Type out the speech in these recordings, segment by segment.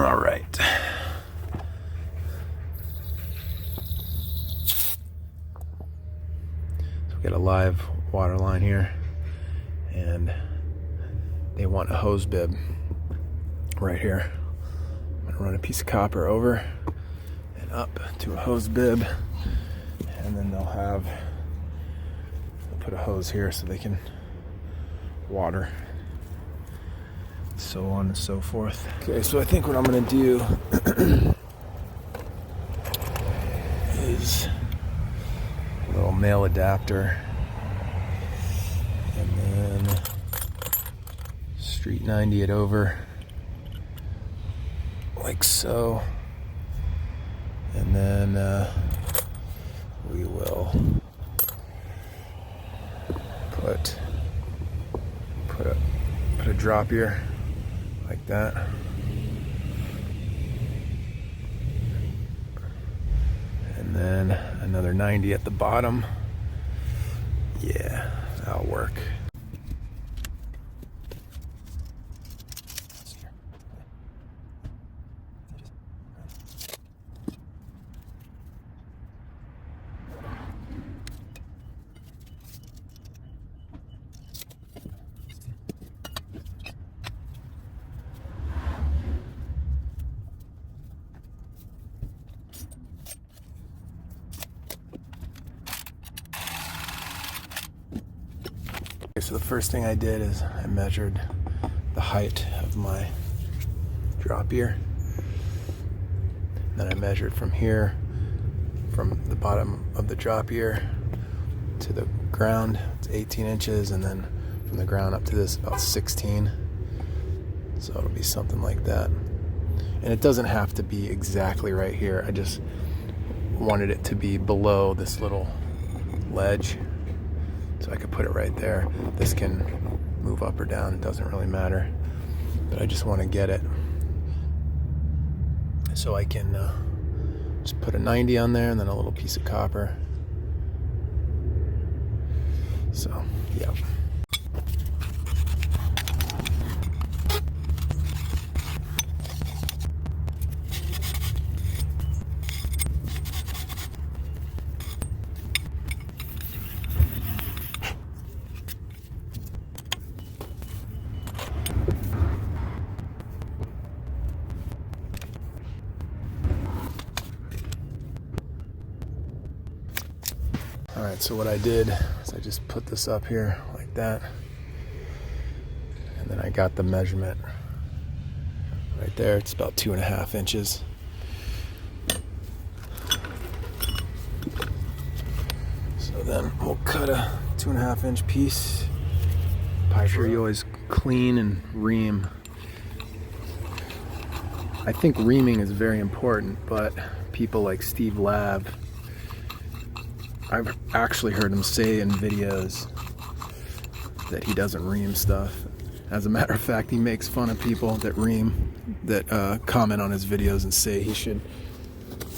All right. So we got a live water line here, and they want a hose bib right here. I'm gonna run a piece of copper over and up to a hose bib, and then they'll put a hose here so they can water, so on and so forth. Okay, so I think what I'm gonna do is a little male adapter, and then street 90 it over like so, and then we will put a drop here like that, and then another 90 at the bottom. Yeah, that'll work. So the first thing I did is I measured the height of my drop ear. Then I measured from here, from the bottom of the drop ear to the ground, it's 18 inches, and then from the ground up to this about 16. So it'll be something like that. And it doesn't have to be exactly right here. I just wanted it to be below this little ledge, so I could put it right there. This can move up or down, it doesn't really matter. But I just want to get it so I can just put a 90 on there and then a little piece of copper. So, yeah. Alright, so what I did is I just put this up here like that, and then I got the measurement right there. It's about 2.5 inches. So then we'll cut a 2.5 inch piece. Make sure you always clean and ream. I think reaming is very important, but people like Steve Lab, I've actually heard him say in videos that he doesn't ream stuff. As a matter of fact, he makes fun of people that ream, that comment on his videos and say he should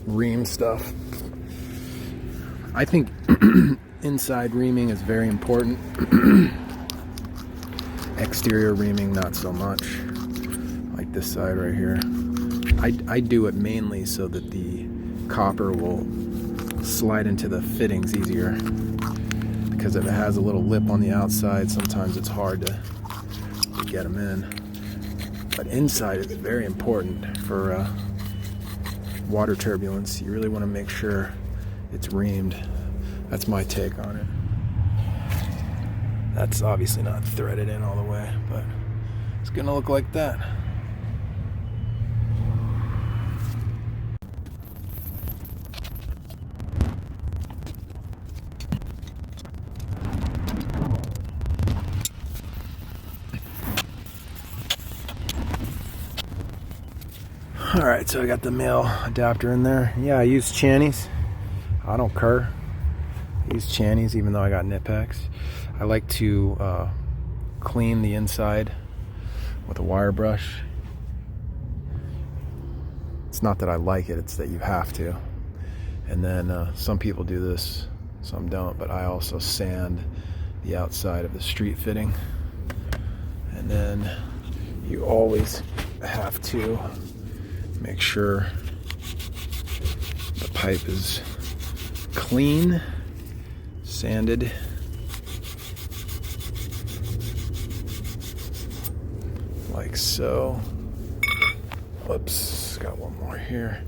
ream stuff. I think inside reaming is very important. Exterior reaming, not so much. Like this side right here. I do it mainly so that the copper will slide into the fittings easier, because if it has a little lip on the outside, sometimes it's hard to get them in. But inside is very important for water turbulence. You really want to make sure it's reamed. That's my take on it. That's obviously not threaded in all the way, but it's gonna look like that. Alright, so I got the male adapter in there. Yeah, I use Channies. I don't care. I use Channies even though I got Nipex. I like to clean the inside with a wire brush. It's not that I like it, it's that you have to. And then some people do this, some don't, but I also sand the outside of the street fitting. And then you always have to Make sure the pipe is clean, sanded. Like so. Whoops, got one more here.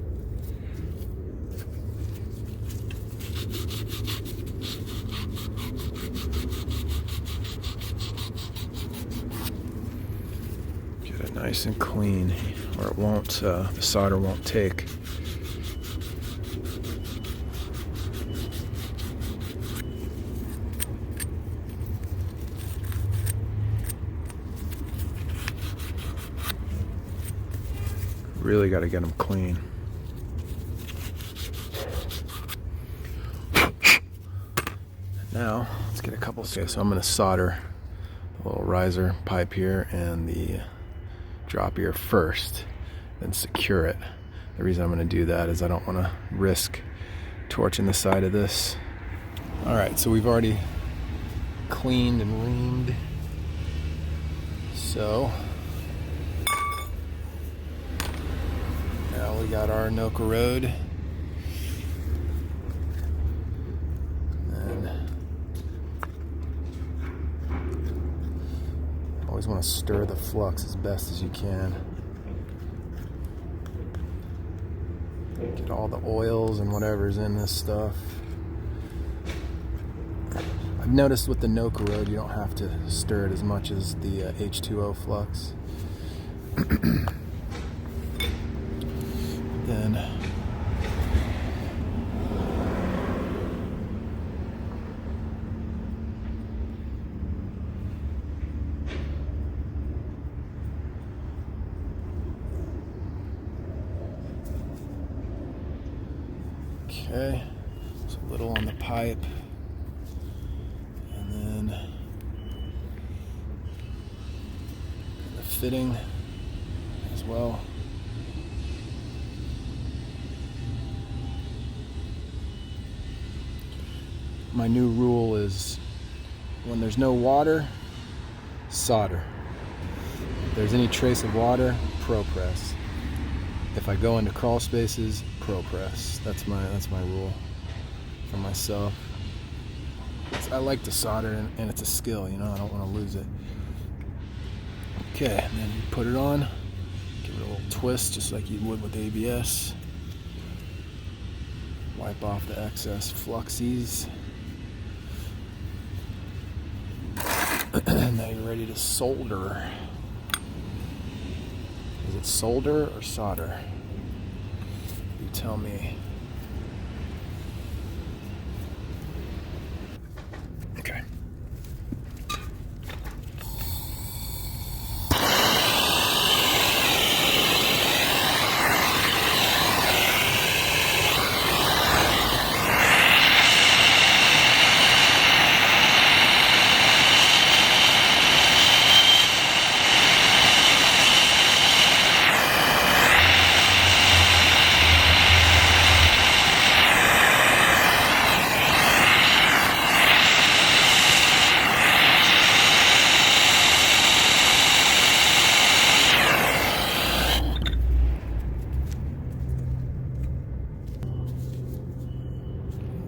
Get it nice and clean, or it won't, the solder won't take. Really got to get them clean. Now, let's get a couple. Okay, so I'm going to solder the little riser pipe here and the drop ear first, then secure it. The reason I'm going to do that is I don't want to risk torching the side of this. Alright, so we've already cleaned and reamed. So, now we got our Anoka Road. And always want to stir the flux as best as you can. Get all the oils and whatever's in this stuff. I've noticed with the Anoka Road you don't have to stir it as much as the H2O flux. Then okay, just a little on the pipe, and then the fitting as well. My new rule is when there's no water, solder. If there's any trace of water, pro press. If I go into crawl spaces, pro press. That's my rule for myself. I like to solder, and it's a skill, you know. I don't want to lose it. Okay, and then you put it on, give it a little twist, just like you would with ABS. Wipe off the excess fluxies. Now you're ready to solder. Is it solder or solder? You tell me. Okay.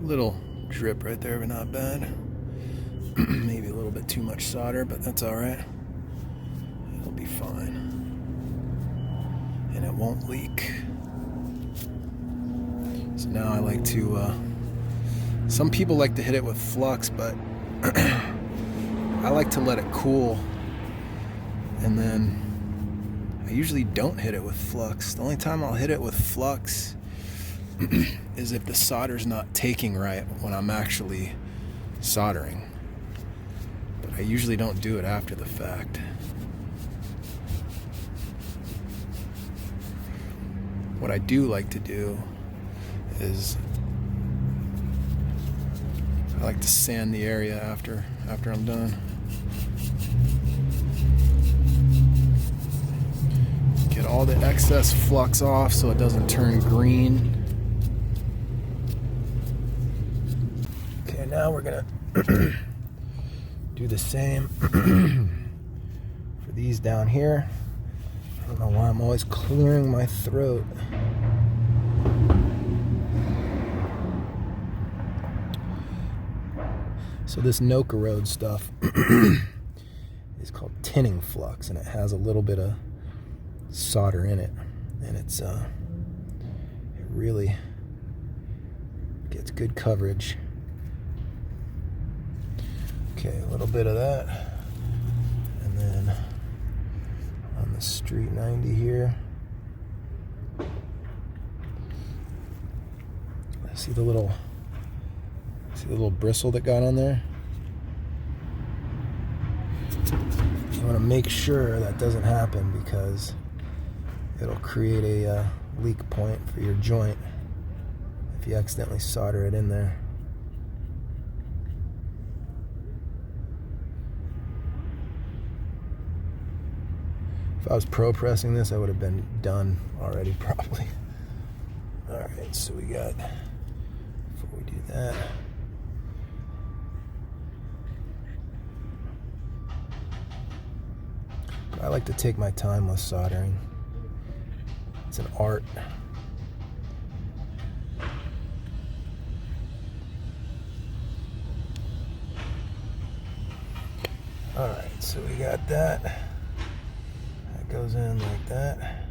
Little drip right there, but not bad. Maybe a little bit too much solder, but that's all right. It'll be fine, and it won't leak. So now I like to. Some people like to hit it with flux, but I like to let it cool, and then I usually don't hit it with flux. The only time I'll hit it with flux is if the solder's not taking right when I'm actually soldering. But I usually don't do it after the fact. What I do like to do is I like to sand the area after I'm done. Get all the excess flux off so it doesn't turn green. Now we're gonna do the same for these down here, I don't know why I'm always clearing my throat. So this no corrode stuff is called tinning flux, and it has a little bit of solder in it, and it really gets good coverage. Okay, a little bit of that, and then on the street 90 here, see the little bristle that got on there? You want to make sure that doesn't happen, because it'll create a leak point for your joint if you accidentally solder it in there. If I was pro pressing this, I would have been done already probably. Alright, so we got, before we do that, I like to take my time with soldering. It's an art. Alright, so we got that. That goes in like that.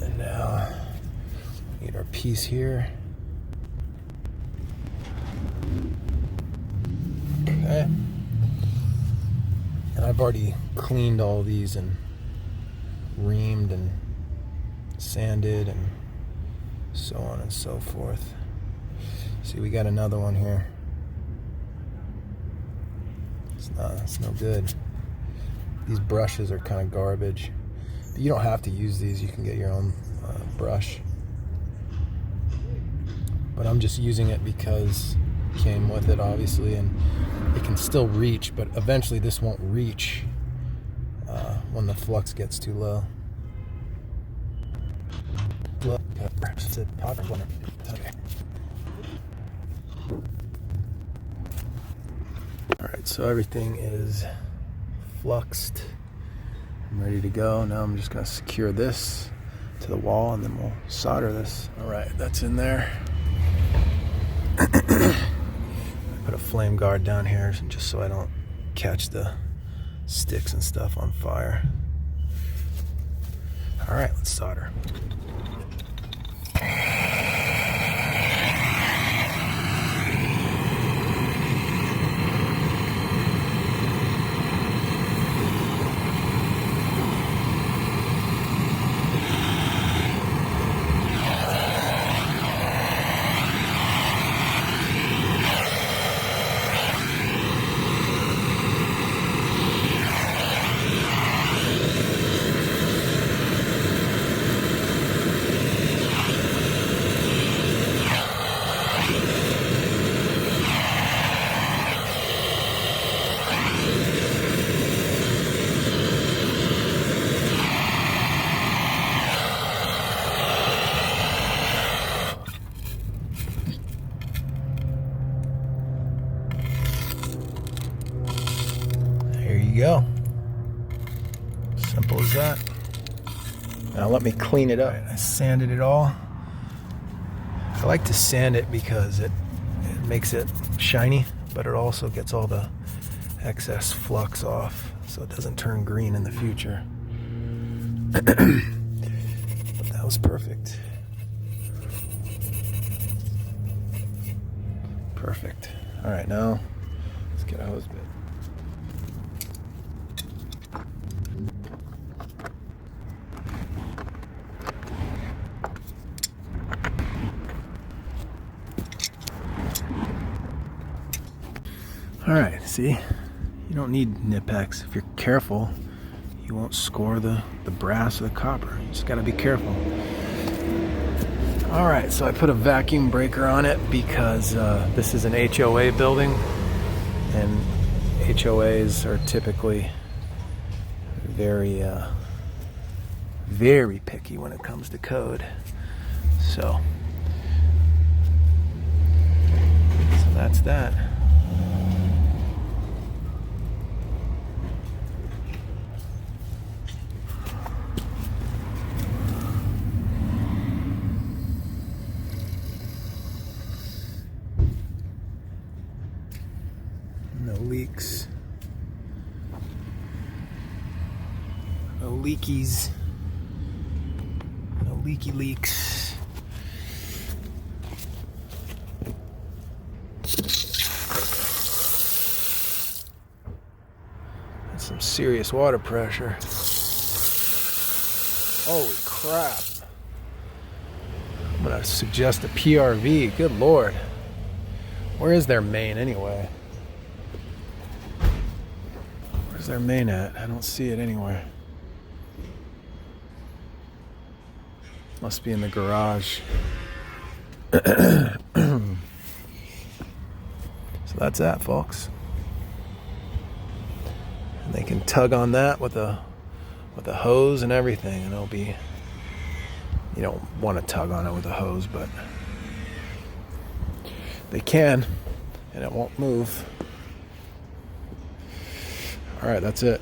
And now we need our piece here. Okay. And I've already cleaned all these and reamed and sanded and so on and so forth. See, we got another one here. It's no good. These brushes are kind of garbage. But you don't have to use these. You can get your own brush. But I'm just using it because it came with it, obviously, and it can still reach, but eventually this won't reach when the flux gets too low. Alright, so everything is fluxed. I'm ready to go. Now I'm just going to secure this to the wall, and then we'll solder this. Alright, that's in there. Put a flame guard down here just so I don't catch the sticks and stuff on fire. Alright, let's solder. Go. Simple as that. Now let me clean it up. I sanded it all. I like to sand it because it makes it shiny, but it also gets all the excess flux off so it doesn't turn green in the future. But that was perfect. Perfect. All right, now let's get a hose bit. Alright, see, you don't need Nipex. If you're careful, you won't score the brass or the copper. You just gotta be careful. Alright, so I put a vacuum breaker on it because this is an HOA building, and HOAs are typically very picky when it comes to code. So that's that. leaks. No leakies. No leaky leaks. That's some serious water pressure. Holy crap. I'm gonna suggest a PRV. Good lord. Where is their main anyway? Where's their main at? I don't see it anywhere. Must be in the garage. So that's that, folks. And they can tug on that with a hose and everything, and it'll be, you don't want to tug on it with a hose, but they can, and it won't move. All right, that's it.